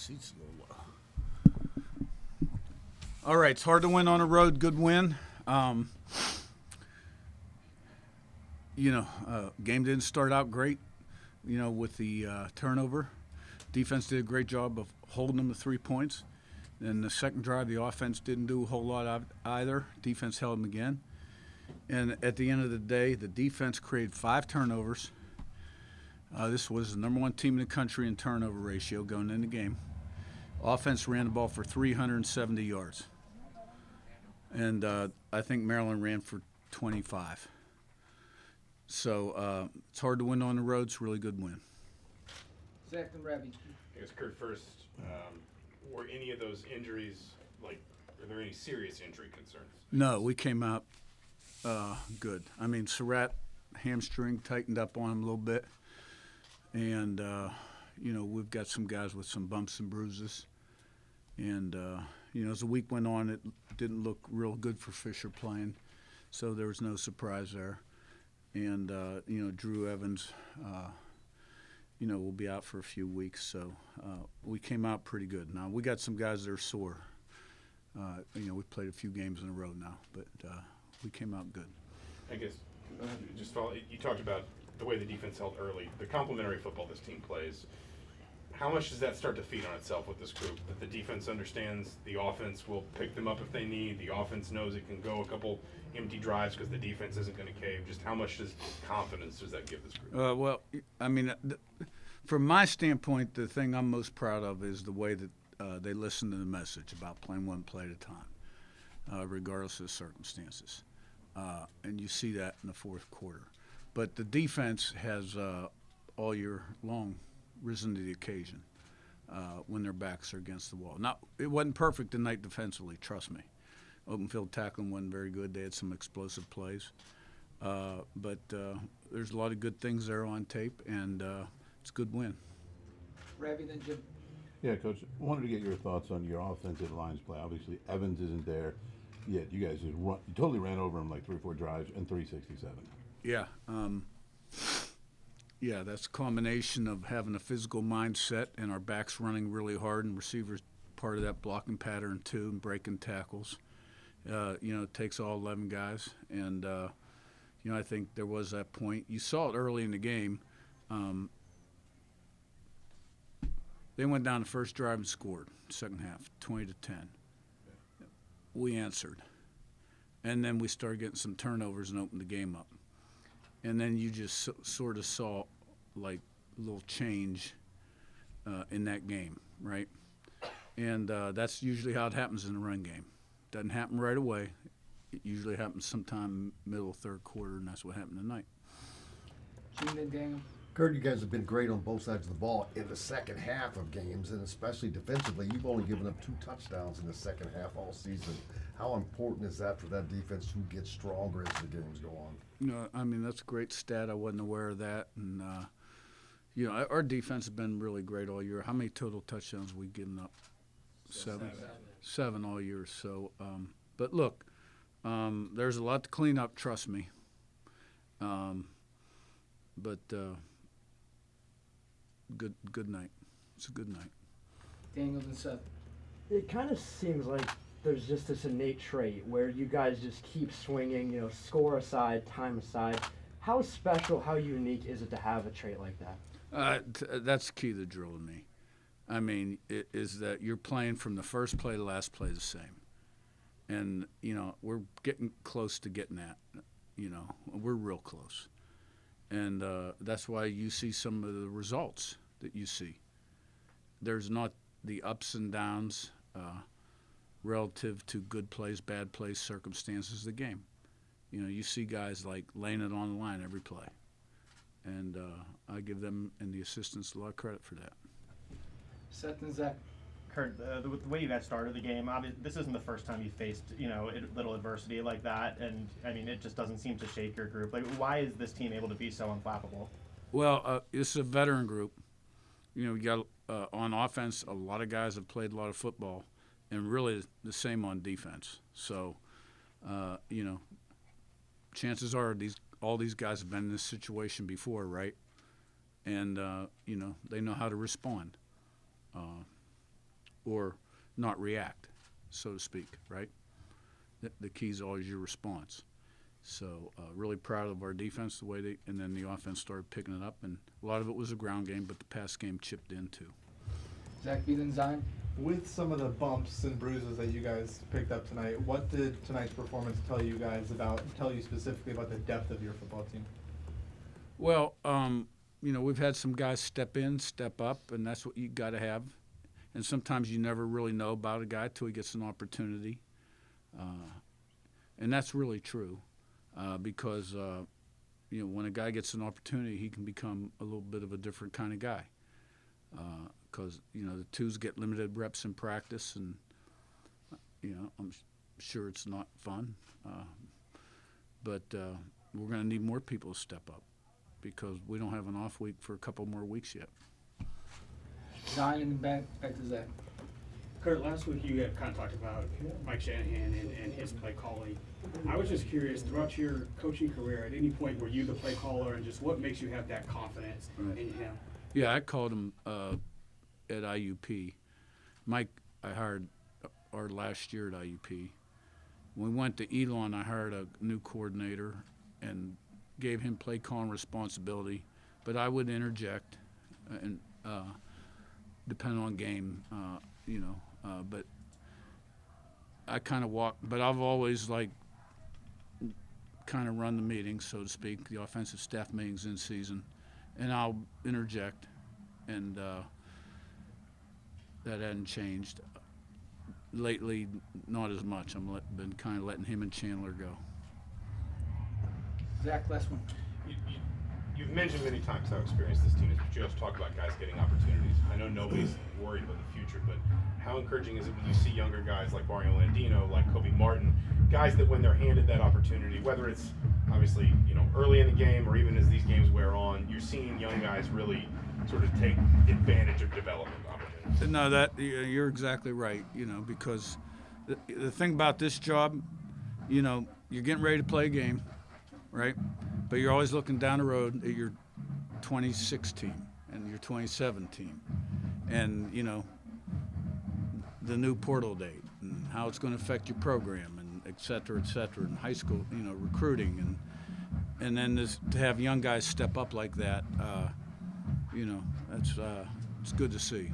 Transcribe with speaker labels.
Speaker 1: Seat's a little low. All right, it's hard to win on the road. Good win. Game didn't start out great, with the turnover. Defense did a great job of holding them to 3 points. And the second drive, the offense didn't do a whole lot either. Defense held them again. And at the end of the day, the defense created 5 turnovers. This was the number 1 team in the country in turnover ratio going into the game. Offense ran the ball for 370 yards. And I think Maryland ran for 25. So it's hard to win on the road. It's a really good win.
Speaker 2: Zach and Ravi.
Speaker 3: I guess, Curt, first, were any of those injuries, are there any serious injury concerns?
Speaker 1: No, we came out good. I mean, Surratt hamstring tightened up on him a little bit. And, we've got some guys with some bumps and bruises. And, as the week went on, it didn't look real good for Fisher playing. So there was no surprise there. And, Drew Evans, will be out for a few weeks. So we came out pretty good. Now, we got some guys that are sore. We've played a few games in a row now, but we came out good.
Speaker 3: I guess, you talked about the way the defense held early, the complementary football this team plays. How much does that start to feed on itself with this group? That the defense understands the offense will pick them up if they need. The offense knows it can go a couple empty drives because the defense isn't going to cave. Just how much confidence does that give this group?
Speaker 1: From my standpoint, the thing I'm most proud of is the way that they listen to the message about playing one play at a time, regardless of the circumstances. And you see that in the fourth quarter. But the defense has all year long risen to the occasion when their backs are against the wall. Now, it wasn't perfect tonight defensively, trust me. Open field tackling wasn't very good. They had some explosive plays. But there's a lot of good things there on tape, and it's a good win.
Speaker 2: Ravi, then Jim.
Speaker 4: Yeah, Coach, wanted to get your thoughts on your offensive line's play. Obviously, Evans isn't there yet. You guys you totally ran over him 3 or 4 drives and 367.
Speaker 1: Yeah. That's a combination of having a physical mindset and our backs running really hard and receivers part of that blocking pattern too and breaking tackles. It takes all 11 guys. And, I think there was that point. You saw it early in the game. They went down the first drive and scored, second half, 20-10. We answered. And then we started getting some turnovers and opened the game up. And then you just sort of saw a little change in that game, right? And that's usually how it happens in the run game. Doesn't happen right away. It usually happens sometime middle, third quarter, and that's what happened tonight.
Speaker 2: Gene and Daniel.
Speaker 5: Curt, you guys have been great on both sides of the ball in the second half of games, and especially defensively. You've only given up 2 touchdowns in the second half all season. How important is that for that defense to get stronger as the games go on?
Speaker 1: That's a great stat. I wasn't aware of that. And, our defense has been really great all year. How many total touchdowns have we given up? 7? 7 all year. So, but look, there's a lot to clean up, trust me. Good night. It's a good night.
Speaker 2: Daniel and Seth.
Speaker 6: It kind of seems like there's just this innate trait where you guys just keep swinging, score aside, time aside. How special, how unique is it to have a trait like that?
Speaker 1: That's key to the drill to me. It is that you're playing from the first play to last play the same. And, we're getting close to getting that. We're real close. And that's why you see some of the results that you see. There's not the ups and downs relative to good plays, bad plays, circumstances of the game. You see guys laying it on the line every play. And I give them and the assistants a lot of credit for that.
Speaker 2: Seth and Zach.
Speaker 7: Curt, the way you guys started the game, obviously, this isn't the first time you faced, little adversity like that, and it just doesn't seem to shake your group. Why is this team able to be so unflappable?
Speaker 1: Well, it's a veteran group. You got on offense, a lot of guys have played a lot of football, and really the same on defense. So, chances are all these guys have been in this situation before, right? And they know how to respond. or not react, so to speak, right? The key is always your response. So really proud of our defense, the way and then the offense started picking it up, and a lot of it was a ground game, but the pass game chipped in too.
Speaker 2: Zach Beelan Zion.
Speaker 8: With some of the bumps and bruises that you guys picked up tonight, what did tonight's performance tell you specifically about the depth of your football team?
Speaker 1: Well, we've had some guys step in, step up, and that's what you got to have. And sometimes you never really know about a guy till he gets an opportunity. And that's really true because, when a guy gets an opportunity, he can become a little bit of a different kind of guy. Because, the twos get limited reps in practice, and, I'm sure it's not fun. But we're going to need more people to step up because we don't have an off week for a couple more weeks yet.
Speaker 2: Zion and back to Zach.
Speaker 9: Curt, last week you had kind of talked about Mike Shanahan and his play calling. I was just curious, throughout your coaching career, at any point were you the play caller, and just what makes you have that confidence in him?
Speaker 1: Yeah, I called him at IUP. Mike, I hired our last year at IUP. When we went to Elon, I hired a new coordinator and gave him play calling responsibility, but I would interject and depending on game, but I kind of but I've always kind of run the meetings, so to speak, the offensive staff meetings in season, and I'll interject, and that hadn't changed. Lately, not as much. Been kind of letting him and Chandler go.
Speaker 2: Zach, last one.
Speaker 3: You've mentioned many times how experienced this team is, but you also talk about guys getting opportunities. I know nobody's worried about the future, but how encouraging is it when you see younger guys like Mario Landino, like Kobe Martin, guys that when they're handed that opportunity, whether it's obviously early in the game or even as these games wear on, you're seeing young guys really sort of take advantage of development opportunities.
Speaker 1: No, you're exactly right. Because the thing about this job, you're getting ready to play a game, right? But you're always looking down the road at your 26 team and your 27 team, and the new portal date and how it's going to affect your program and et cetera, and high school, recruiting, and then to have young guys step up like that, that's it's good to see.